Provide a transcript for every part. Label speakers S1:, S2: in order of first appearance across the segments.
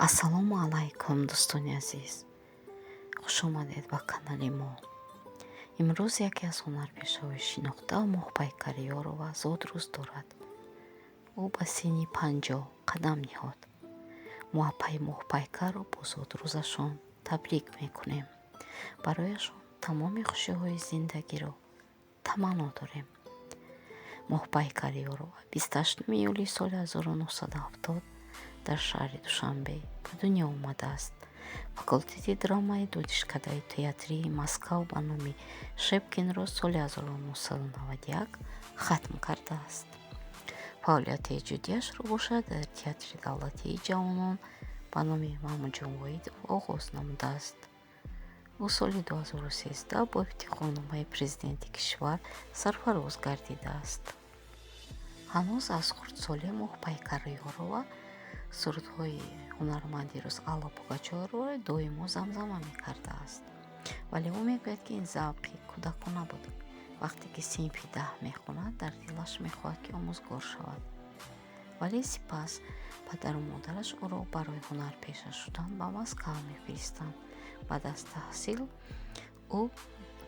S1: ассалому алайкум дӯстони азиз, хуш омадед ба канали мо. имрӯз яке аз ҳунарпешаҳои шинохта моҳпайкари Ёрова зодрӯз дорад. ӯ ба синни 50 қадам ниҳод. муаппаи моҳпайкарро бо зодрӯзашон табрик мекунем. барояшон тамоми хушиҳои зиндагиро таманно дорем. моҳпайкари Ёрова 28 июли соли 1970 дар шаҳри Душанбе ба дунё омадааст. факултети драмаи додишкадаи театрии Москав ба номи Шепкинро соли 1991 хатм кардааст. фаъолияти иҷодиашро бошад дар театри давлатии ҷавонон ба номи Маъмуҷон Воидов оғоз намудааст. ӯ соли 2013 бо ифтихорномаи президенти кишвар сарфароз гардидааст. ҳанӯз аз хурдсоли моҳпайкари Ёрова сурудҳои ҳунарманди Рӯзалло Пугачёваро доимо замзама мекардааст. вале ӯ мегӯяд, ки ин завқи кӯдакона буд. вақте ки синфи 10 мехонад, дар дилаш мехоҳад, ки омӯзгор шавад. вале сипас падару модараш ӯро барои ҳунарпеша шудан ба Москав мефиристанд. баъд аз таҳсил ӯ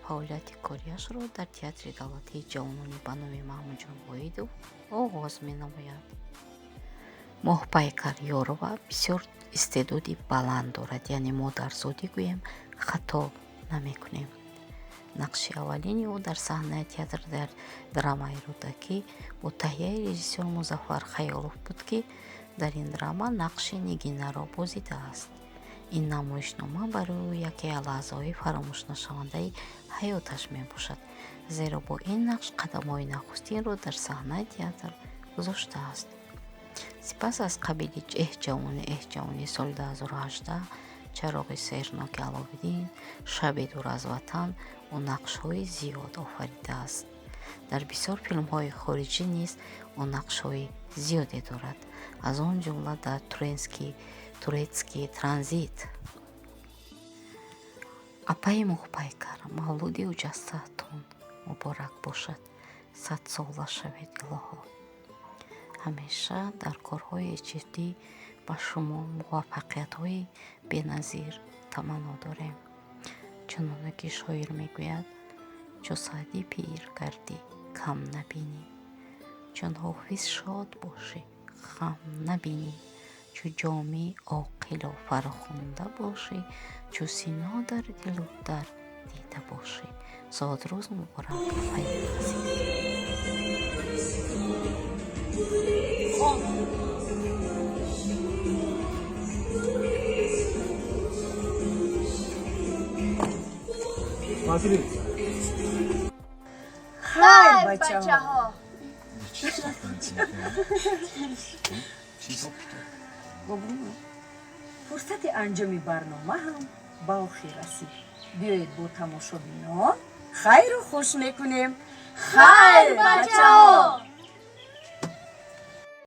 S1: фаъолияти корияшро дар театри давлатии ҷавонони ба номи Маъмуҷон Воидов оғоз менамояд. моҳпайкар Ёрова бисёр истеъдоди баланд дорад, яъне мо дар зодӣ гӯем хато намекунем. нақши аввалини ӯ дар саҳнаи театр дар драмаи Рӯдакӣ бо таҳияи режиссёр Музаффар Хаёлов буд, ки дар ин драма нақши Нигинаро бозидааст. ин намоишнома барои ӯ яке аз лаҳзаҳои фаромӯшнашавандаи ҳаёташ мебошад, зеро бо ин нақш қадамҳои нахустинро дар саҳнаи театр гузоштааст. сипас аз қабили эҳ соли 2018, чароғи сеҳрноки Аловиддин, шаби дур аз ватан ӯ нақшҳои зиёд офаридааст. дар бисёр филмҳои хориҷӣ низ ӯ нақшҳои зиёде дорад, аз он ҷумла дар турецкий транзит. апаи моҳпайкар, мавлуди уҷастаатон муборак бошад. 100 сола шавед илоҳо. ҳамеша дар корҳои ҷиддӣ ба шумо муваффақиятҳои беназир таманно дорем. чуноне ки шоир мегӯяд: чу саъдӣ пир гардӣ кам набинӣ, чун ҳофиз шод бошӣ ғам набинӣ, чу ҷомӣ оқилу фарохонда бошӣ, чу сино дар дилу дар дида бошӣ. зодрӯз муборак апаи азиз.
S2: Хайр, бачаҳо! фурсати анҷоми барнома ҳам ба охир расид. биёед бо тамошобинон хайру хуш мекунем. хайр, бачаҳо!